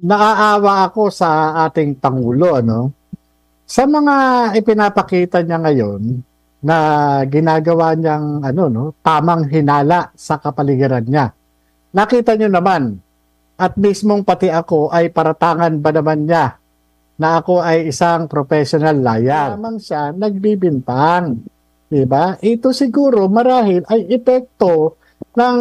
Naaawa ako sa ating Pangulo, ano? Sa mga ipinapakita niya ngayon na ginagawa niyang tamang hinala sa kapaligiran niya. Nakita niyo naman at mismong pati ako ay paratangan ba naman niya na ako ay isang professional liar. Lamang siya nagbibintang, 'di ba? Ito siguro marahil ay epekto ng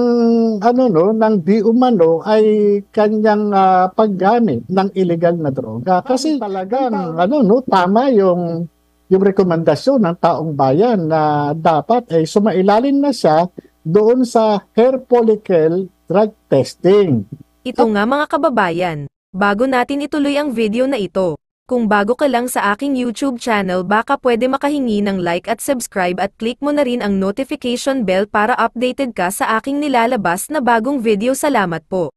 ng di umano ay kanyang paggamit ng illegal na droga. Kasi talagang tama yung rekomendasyon ng taong bayan na dapat ay sumailalim na siya doon sa hair follicle drug testing. Ito nga mga kababayan, bago natin ituloy ang video na ito, kung bago ka lang sa aking YouTube channel baka pwede makahingi ng like at subscribe at click mo na rin ang notification bell para updated ka sa aking nilalabas na bagong video. Salamat po.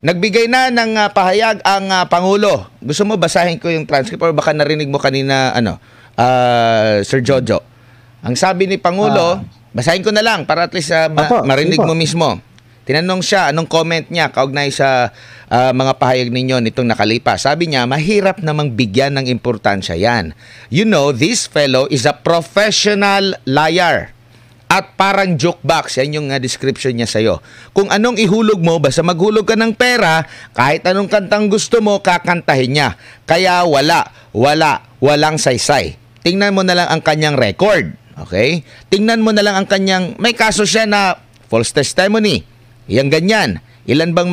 Nagbigay na ng pahayag ang Pangulo. Gusto mo basahin ko yung transcript or baka narinig mo kanina Sir Jojo? Ang sabi ni Pangulo, basahin ko na lang para at least marinig mo mismo. Tinanong siya anong comment niya kaugnay sa mga pahayag ninyo nitong nakalipas. Sabi niya, mahirap namang bigyan ng importansya yan. You know, this fellow is a professional liar. At parang jukebox, yan yung description niya sa'yo. Kung anong ihulog mo, basta maghulog ka ng pera, kahit anong kantang gusto mo, kakantahin niya. Kaya walang saysay. Tingnan mo na lang ang kanyang record. Okay? Tingnan mo na lang ang kanyang, may kaso siya na false testimony. Yang ganyan. Ilan bang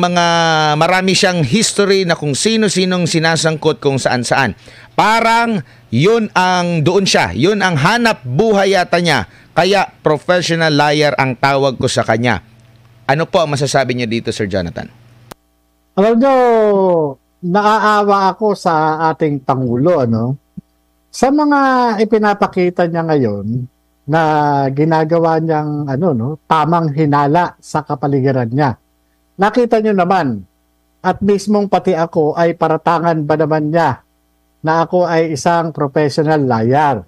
marami siyang history na kung sino-sinong sinasangkot kung saan-saan. Parang yun doon siya. Yun ang hanap buhay yata niya. Kaya professional liar ang tawag ko sa kanya. Ano po ang masasabi niyo dito, Sir Jonathan? Alam niyo, naaawa ako sa ating Pangulo, ano? Sa mga ipinapakita niya ngayon, na ginagawa niyang tamang hinala sa kapaligiran niya. Nakita niyo naman at mismong pati ako ay paratangan ba naman niya na ako ay isang professional liar.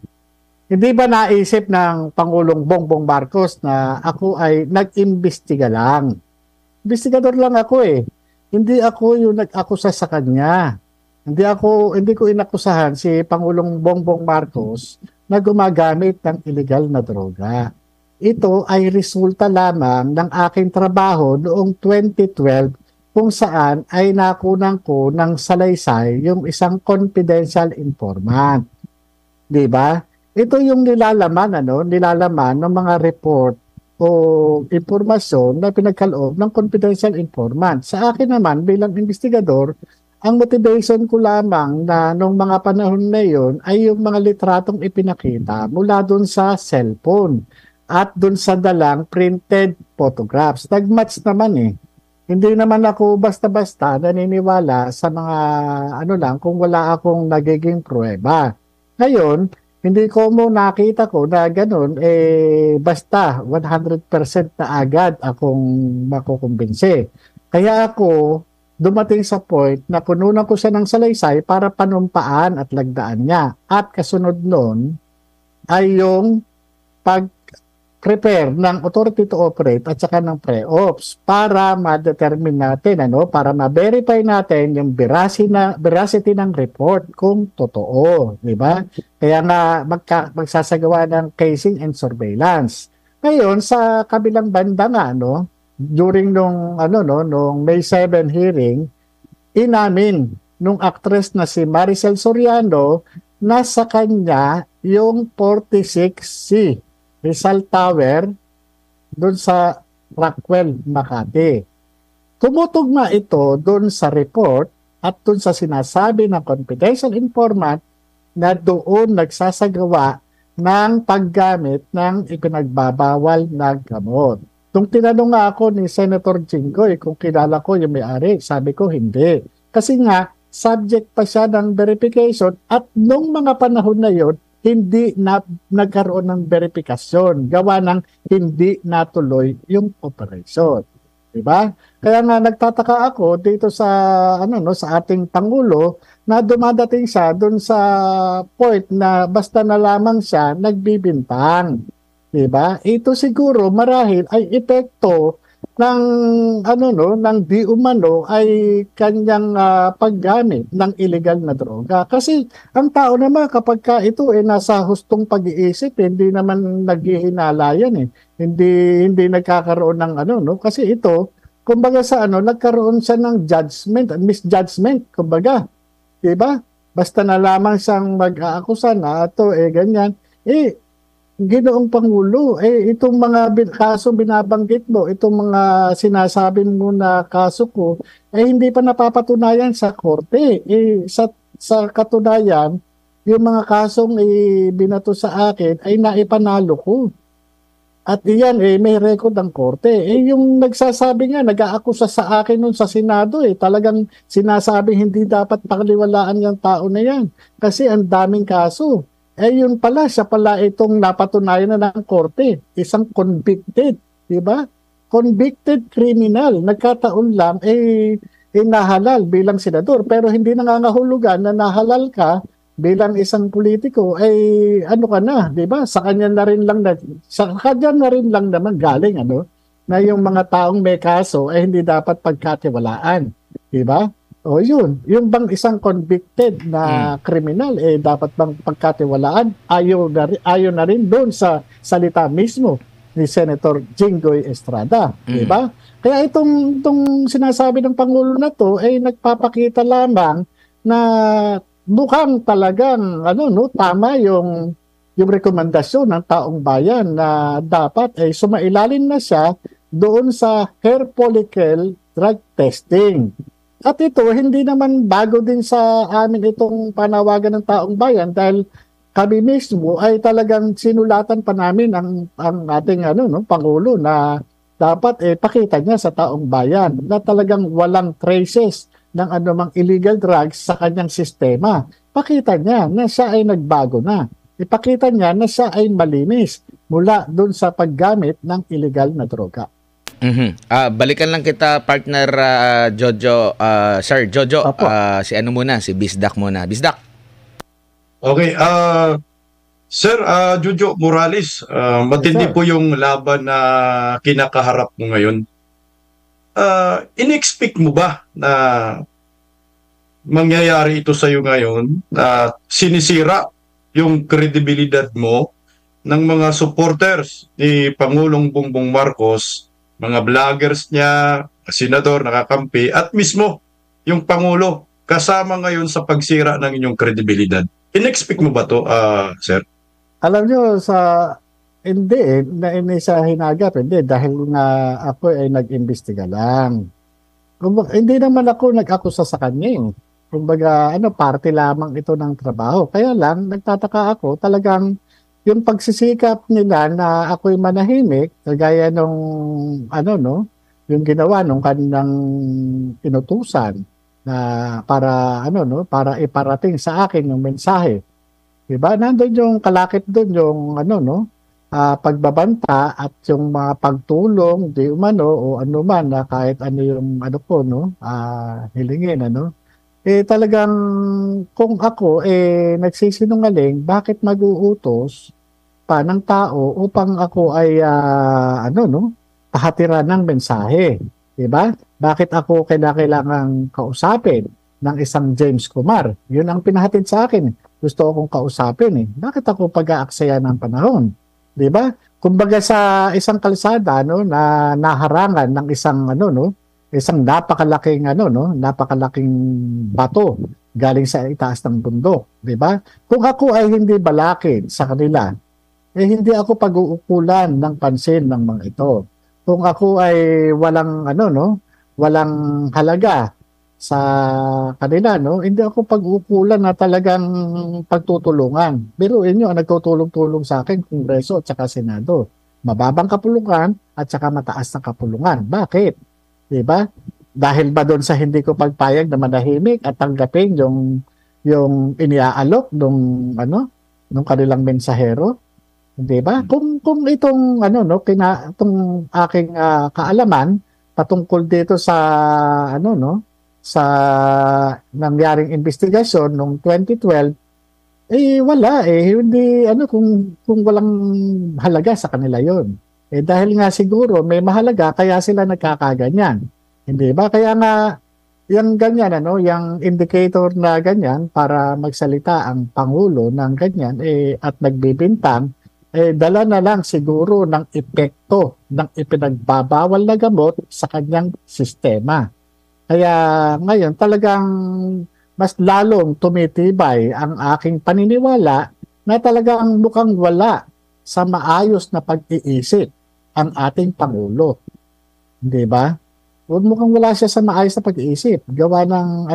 Hindi ba naisip ng Pangulong Bongbong Marcos na ako ay nag-imbestiga lang? Investigador lang ako eh. Hindi ako yung nag-akusa sa kanya. Hindi ko inakusahan si Pangulong Bongbong Marcos na gumagamit ng illegal na droga. Ito ay resulta lamang ng aking trabaho noong 2012 kung saan ay nakunan ko ng salaysay yung isang confidential informant. Di ba? Ito yung nilalaman ng mga report o impormasyon na pinagkaloob ng confidential informant. Sa akin naman bilang investigador, ang motivation ko lamang na nung mga panahon na yun ay yung mga litratong ipinakita mula dun sa cellphone at dun sa dalang printed photographs. Nag-match naman eh. Hindi naman ako basta-basta naniniwala sa mga kung wala akong nagiging pruweba. Ngayon, hindi ko mo nakita ko na ganun basta 100% na agad akong makukumbinsi. Kaya ako dumating sa point na pununan ko siya ng salaysay para panumpaan at lagdaan niya. At kasunod nun ay yung pag-prepare ng authority to operate at saka ng pre-ops para ma-determine natin, para ma-verify natin yung veracity ng report kung totoo. Diba? Kaya nga magsasagawa ng casing and surveillance. Ngayon, sa kabilang banda nga, during nung May 7 hearing, inamin nung actress na si Maricel Soriano na sa kanya yung 46C Rizal Tower doon sa Rockwell, Makati. Tumutugma ito doon sa report at doon sa sinasabi ng confidential informant na doon nagsasagawa ng paggamit ng ipinagbabawal na gamot. Nung tinanong nga ako ni Senator Jinggoy kung kilala ko yung may-ari, sabi ko hindi. Kasi nga, subject pa siya ng verification at nung mga panahon na yon hindi na nagkaroon ng verifikasyon. Gawa ng hindi natuloy yung operation. Diba? Kaya nga nagtataka ako dito sa sa ating Pangulo na dumadating siya doon sa point na basta na lamang siya nagbibintang. Diba? Ito siguro marahil ay epekto ng ano no, ng di umano ay kanyang paggamit ng illegal na droga. Kasi ang tao naman kapag ka ito nasa hustong pag-iisip, hindi naman naghihinala yan eh. Hindi nagkakaroon ng ano no, kasi ito kumbaga sa ano, nagkaroon siya ng judgment, misjudgment, kumbaga. 'Di ba? Basta na lamang siyang mag-aakusa na ito ganyan. Ginoong Pangulo, itong mga kaso binabanggit mo, itong mga sinasabi mo na kaso ko, hindi pa napapatunayan sa korte. Sa katunayan, yung mga kasong binato sa akin ay naipanalo ko. At iyan, may record ng korte. Yung nagsasabi nga, nag-aakusa sa akin nun sa Senado, talagang sinasabi hindi dapat pakaliwalaan yung tao na yan. Kasi ang daming kaso. Yun pala, siya pala itong napatunayan na ng korte. Isang convicted, di ba? Convicted criminal. Nagkataon lang, nahalal bilang senador. Pero hindi nangangahulugan na nahalal ka bilang isang politiko, ano ka na, di ba? Sa kanya na rin lang naman galing, na yung mga taong may kaso ay hindi dapat pagkatiwalaan. Di ba? O yun, yung bang isang convicted na kriminal, dapat bang pagkatiwalaan? Ayaw na rin doon sa salita mismo ni Senator Jinggoy Estrada. Di ba? Kaya itong sinasabi ng Pangulo na to, nagpapakita lamang na mukhang talagang tama yung rekomendasyon ng taong bayan na dapat sumailalim na siya doon sa hair follicle drug testing. At ito, hindi naman bago din sa amin itong panawagan ng taong bayan dahil kami mismo ay talagang sinulatan pa namin ang ating Pangulo na dapat pakita niya sa taong bayan na talagang walang traces ng anumang illegal drugs sa kanyang sistema. Pakita niya na siya ay nagbago na. Ipakita niya na siya ay malinis mula doon sa paggamit ng illegal na droga. Balikan lang kita, partner Jojo. Sir Jojo, si Bisdak muna. Bisdak. Okay, Sir Jojo Morales, matindi po yung laban na kinakaharap mo ngayon. In-expect mo ba na mangyayari ito sa iyo ngayon na sinisira yung kredibilidad mo ng mga supporters ni Pangulong Bongbong Marcos, mga vloggers niya, senador, nakakampi, at mismo yung Pangulo kasama ngayon sa pagsira ng inyong kredibilidad? In-expect mo ba to, sir? Alam nyo, hindi sa hinagap, hindi, dahil nga ako ay nag-imbestiga lang. Hindi naman ako nag-akusa sa kanya. Kumbaga, parte lamang ito ng trabaho. Kaya lang, nagtataka ako, talagang yung pagsisikap nila na ako'y manahimik, kagaya nung, yung ginawa nung kanilang inutusan na para iparating sa akin yung mensahe. Diba? Nandun yung kalakip doon, yung, pagbabanta at yung mga pagtulong, di umano, o ano man, na kahit ano yung, hilingin, talagang, kung ako, nagsisinungaling, bakit mag-uutos pa ng tao upang ako ay pahatiran ng mensahe, 'di ba? Bakit ako kailangang kausapin ng isang James Kumar? 'Yun ang pinahatid sa akin. Gusto akong kausapin Bakit ako pag-aaksaya ng panahon? 'Di ba? Kumbaga sa isang kalsada na naharangan ng isang isang napakalaking napakalaking bato galing sa itaas ng bundok, 'di ba? Kung ako ay hindi balakid sa kanila, hindi ako pag-uukulan ng pansin ng mga ito. Kung ako ay walang walang halaga sa kanila, hindi ako pag-uukulan na talagang pagtutulungan. Biruin nyo, nagtutulong-tulong sa akin Kongreso at saka Senado. Mababang kapulungan at saka mataas na kapulungan. Bakit? Diba? Dahil ba doon sa hindi ko pagpayag na manahimik at tanggapin yung iniaalok nung kanilang mensahero? 'Di ba? Kung itong itong aking kaalaman patungkol dito sa sa nangyaring investigasyon noong 2012 wala hindi kung walang halaga sa kanila 'yon. Dahil nga siguro may mahalaga kaya sila nagkakaganyan. Hindi ba? Kaya nga yung ganyan yung indicator na ganyan para magsalita ang pangulo ng ganyan at nagbibintang dala na lang siguro ng epekto ng ipinagbabawal na gamot sa kanyang sistema. Kaya ngayon talagang mas lalong tumitibay ang aking paniniwala na talagang mukhang wala sa maayos na pag-iisip ang ating Pangulo. Hindi ba? Mukhang wala siya sa maayos na pag-iisip. Gawa ng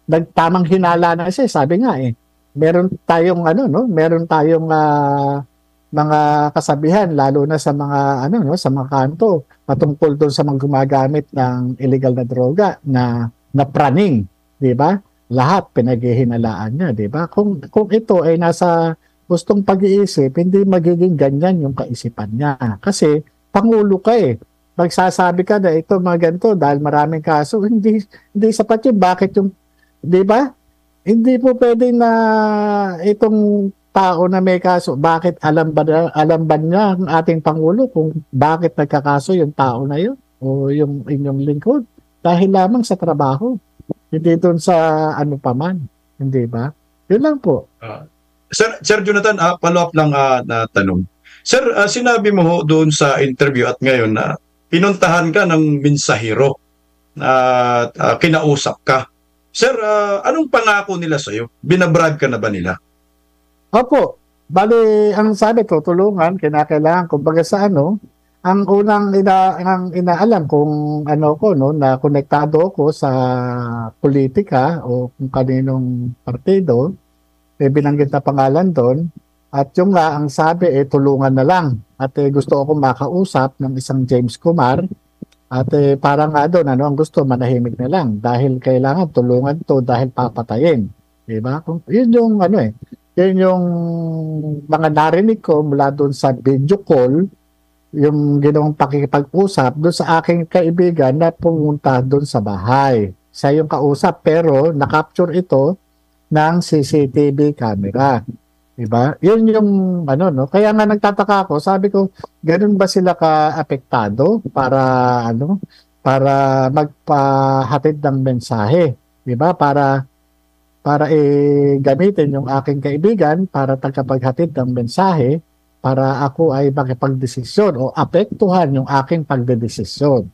nagtamang hinala na siya. Sabi nga meron tayong meron tayong mga kasabihan lalo na sa mga sa mga kanto patungkol doon sa mga gumagamit ng illegal na droga na praning, 'di ba? Lahat pinaghihinalaan niya, 'di ba? Kung ito ay nasa gustong pag-iisip, hindi magiging ganyan yung kaisipan niya. Kasi pangulo ka magsasabi ka na ito mga ganito dahil maraming kaso, hindi sapat yun. Bakit yung, di ba? Hindi po pwede na itong tao na may kaso, bakit alam ba niya ang ating Pangulo kung bakit nagkakaso yung tao na yun o yung inyong lingkod? Dahil lamang sa trabaho. Hindi doon sa pa man. Hindi ba? Yun lang po. Sir Jonathan, follow-up lang na tanong. Sir, sinabi mo doon sa interview at ngayon na pinuntahan ka ng mensahero at kinausap ka. Sir, anong pangako nila sa'yo? Binabrag ka na ba nila? Opo. Bali, ang sabi ko, tulungan, kinakailangan. Kumbaga sa ang unang inaalam kung na konektado ko sa politika o kung kaninong partido, binanggit na pangalan doon. At yung nga, ang sabi, tulungan na lang. At gusto ako makausap ng isang James Kumar. At parang nga doon, ang gusto, manahimik na lang. Dahil kailangan tulungan to dahil papatayin. Diba? Yun yung yun yung mga narinig ko mula doon sa video call, yung ginawang pakikipag-usap doon sa aking kaibigan na pumunta doon sa bahay. Siya yung kausap, pero na-capture ito ng CCTV camera. Diba? Yun yung Kaya nga nagtataka ako, sabi ko, ganun ba sila ka-apektado para para magpahatid ng mensahe, diba? Para gamitin yung aking kaibigan para tagapaghatid ng mensahe para ako ay makipagdesisyon o apektuhan yung aking pagdedesisyon.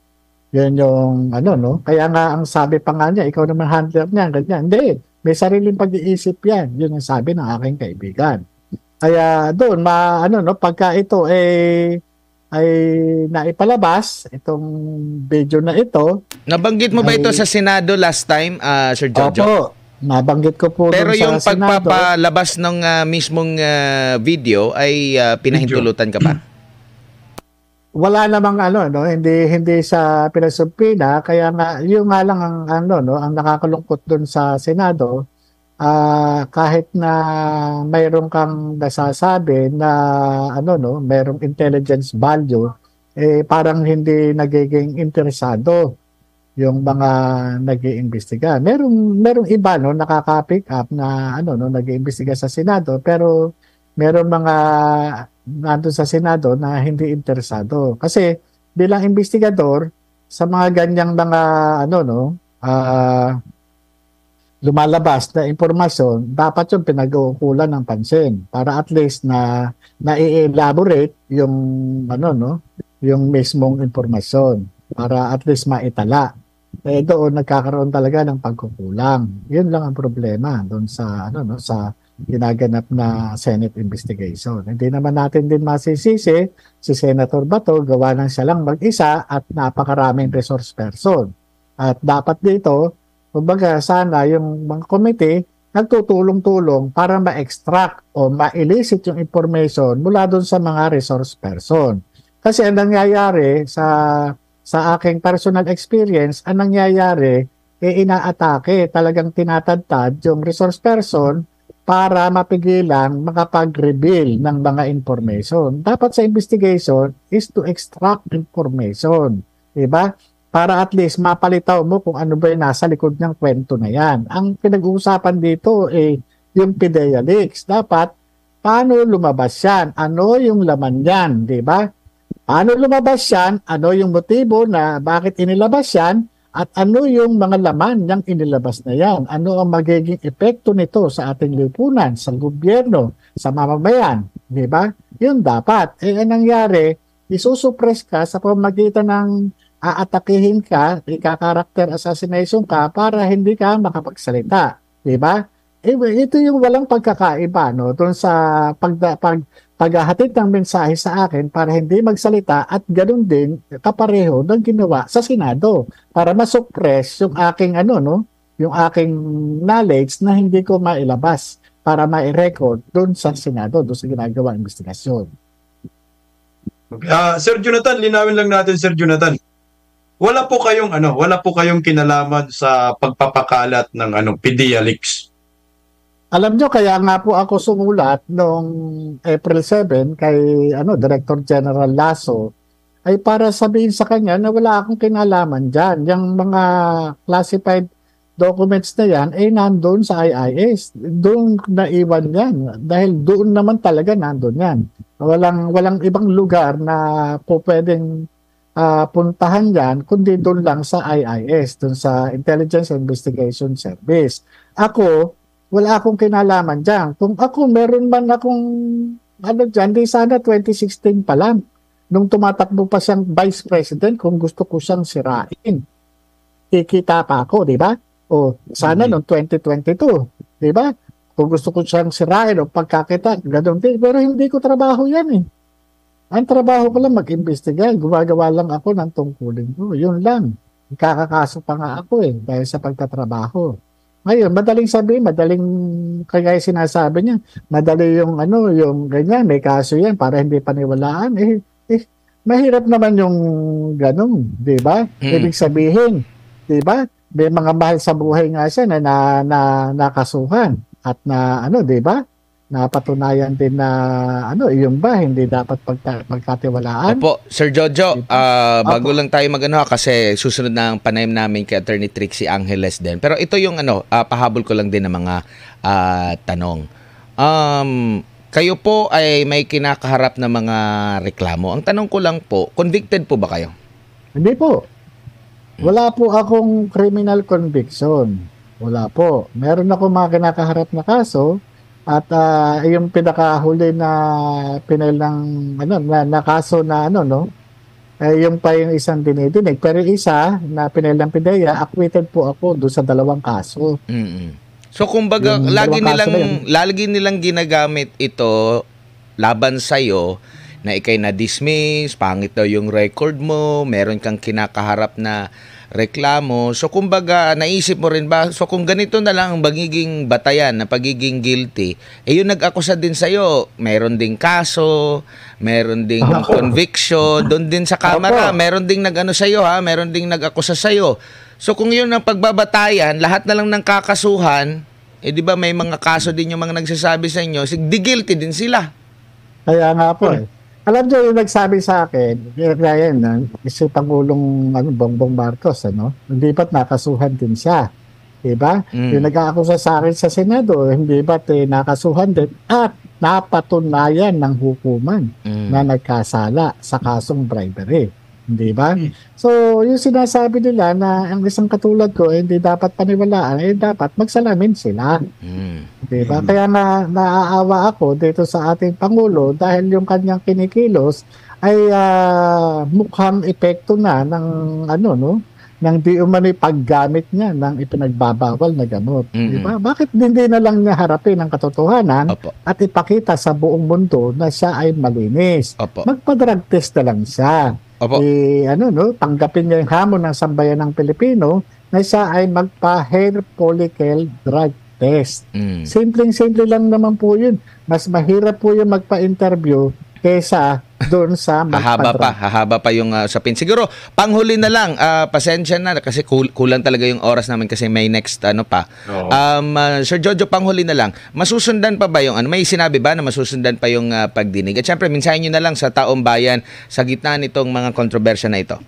Yun yung Kaya nga ang sabi pa nga niya, ikaw naman handler niya, ganyan. Hindi. May sariling pag-iisip yan. Yun ang sabi ng aking kaibigan. Kaya doon, pagka ito ay naipalabas, itong video na ito. Nabanggit mo ba ito sa Senado last time, Sir Jojo? Opo, nabanggit ko po pero doon sa yung Senado. pagpapalabas ng mismong video ay pinahintulutan ka pa? Wala namang hindi sa pinasumpina, kaya nga yung nga lang ang ang nakakalungkot doon sa Senado, kahit na mayroon kang nasasabi na mayroong intelligence value, parang hindi nagiging interesado yung mga nag-iimbestiga. Merong iba nakaka-pick up na nag-iimbestiga sa Senado, pero merong mga nandun sa Senado na hindi interesado. Kasi bilang investigador, sa mga ganyang mga lumalabas na impormasyon, dapat yung pinag-uukulan ng pansin para at least na i-elaborate yung yung mismong impormasyon para at least maitala. Doon nagkakaroon talaga ng pagkukulang. Yun lang ang problema doon sa sa ginaganap na Senate investigation. Hindi naman natin din masisisi si Senator Bato, gawa ng siya lang mag-isa at napakaraming resource person. At dapat dito, kumbaga sana yung mga committee nagtutulong-tulong para ma-extract o ma-elicit yung information mula doon sa mga resource person. Kasi ang nangyayari sa aking personal experience, ang nangyayari inaatake, talagang tinatadtad yung resource person para mapigilan makapag-reveal ng mga information. Dapat sa investigation is to extract information. Diba? Para at least mapalitaw mo kung ano ba yung nasa likod ng kwento na yan. Ang pinag-uusapan dito yung PDEA leaks. Dapat, paano lumabas yan? Ano yung laman yan? Diba? Paano lumabas yan? Ano yung motibo na bakit inilabas yan? At ano yung mga laman ng inilabas na yan? Ano ang magiging epekto nito sa ating lipunan, sa gobyerno, sa mamamayan? Di ba? Yun dapat. Ang nangyari, isusuppress ka sa pamamagitan ng aatakihin ka, ika-character assassination ka para hindi ka makapagsalita. Di ba? Ito yung walang pagkakaiba no doon sa paghahatid ng mensahe sa akin para hindi magsalita at ganoon din kapareho ng ginawa sa Senado para masuppress yung aking yung aking knowledge na hindi ko mailabas para ma-record doon sa Senado, doon sa ginagawa investigasyon. Sir Jonathan, linawin lang natin, Sir Jonathan. Wala po kayong kinalaman sa pagpapakalat ng PDEA leaks. Alam nyo, kaya nga po ako sumulat noong April 7 kay Director General Lasso ay para sabihin sa kanya na wala akong kinalaman dyan. Yung mga classified documents na yan ay nandun sa IIS. Doon naiwan yan. Dahil doon naman talaga nandun yan. Walang ibang lugar na po pwedeng puntahan yan kundi doon lang sa IIS, doon sa Intelligence Investigation Service. Ako, wala akong kinalaman dyan. Kung ako, meron man akong dyan, di sana 2016 pa lang. Nung tumatakbo pa siyang Vice President, kung gusto ko siyang sirain. Kikita pa ako, di ba? O sana noong 2022, di ba? Kung gusto ko siyang sirain o pagkakita, gano'n din. Pero hindi ko trabaho yan eh. Ang trabaho ko lang mag-imbestiga. Gumagawa lang ako ng tungkulin ko. Yun lang. Kakakaso pa nga ako eh, dahil sa pagtatrabaho. Ngayon, madaling sabihin, kaya sinasabi niya, madali yung yung ganyan, may kaso yan para hindi paniwalaan. Mahirap naman yung ganun, di ba? Ibig sabihin, di ba? May mga mahal sa buhay nga siya na nakasuhan at di ba? Napatunayan din na yung ba hindi dapat pagkatiwalaan. Opo, Sir Jojo, bago lang tayo kasi susunod na ang panayam namin kay Attorney Trixie Angeles din. Pero ito yung pahabol ko lang din ng mga tanong. Kayo po ay may kinakaharap na mga reklamo. Ang tanong ko lang po, convicted po ba kayo? Hindi po. Wala po akong criminal conviction. Wala po. Meron ako mga kinakaharap na kaso. At yung pinakahuli na pinail ng na kaso na yung pa yung isang dinidinig. Pero isa na pinail ng PDEA, acquitted po ako doon sa 2 kaso. So kumbaga lagi nilang ginagamit ito laban sa iyo na ikay na-dismiss, pangit daw yung record mo, meron kang kinakaharap na reklamo. So kumbaga, naisip mo rin ba, so kung ganito na lang ang magiging batayan na pagiging guilty, yung nag-akusa din sa'yo, meron ding kaso, meron ding conviction, doon din sa kamera, meron ding nag-ano sa'yo meron ding nag-akusa sa'yo. So kung yun ang pagbabatayan, lahat na lang ng kakasuhan, di ba may mga kaso din yung mga nagsasabi sa inyo, di guilty din sila. Kaya nga po Alam niyo yung nagsabi sa akin, Ryan, si Pangulong Bongbong Marcos, hindi ba't nakasuhan din siya? Diba? Yung nag-aakusa sa akin sa Senado, hindi ba't nakasuhan din at napatunayan ng hukuman na nagkasala sa kasong bribery. Di ba? So, yung sinasabi nila na ang isang katulad ko hindi dapat paniwalaan, dapat magsalamin sila. Di ba? Kaya naaawa ako dito sa ating Pangulo dahil yung kanyang kinikilos ay mukhang epekto na ng ng di umano'y paggamit niya ng ipinagbabawal na gamot. Di ba? Bakit hindi na lang niya harapin ang katotohanan at ipakita sa buong mundo na siya ay malinis? Magpa-drug test na lang siya. Tanggapin niya yung hamon ng sambayan ng Pilipino na siya ay magpa-hair follicle drug test. Simpleng-simple lang naman po yun. Mas mahirap po yung magpa-interview kesa doon sa hahaba pa yung usapin. Siguro panghuli na lang, pasensya na kasi kulang talaga yung oras namin kasi may next pa. Sir Jojo, panghuli na lang. Masusundan pa ba yung may sinabi ba na masusundan pa yung pagdinig? At syempre mensahe niyo na lang sa taong bayan sa gitna nitong mga kontrobersya na ito.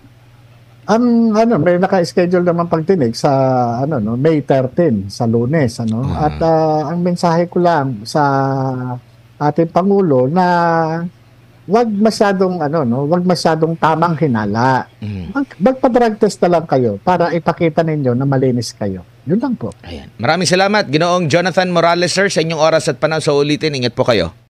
May naka-schedule naman pagdinig sa May 13 sa Lunes at ang mensahe ko lang sa ating Pangulo na wag masyadong wag masyadong tamang hinala. Magpa-drug test na lang kayo para ipakita ninyo na malinis kayo. Yun lang po. Ayan. Maraming salamat, Ginoong Jonathan Morales, sir, sa inyong oras at panahon. Sa ulitin, ingat po kayo.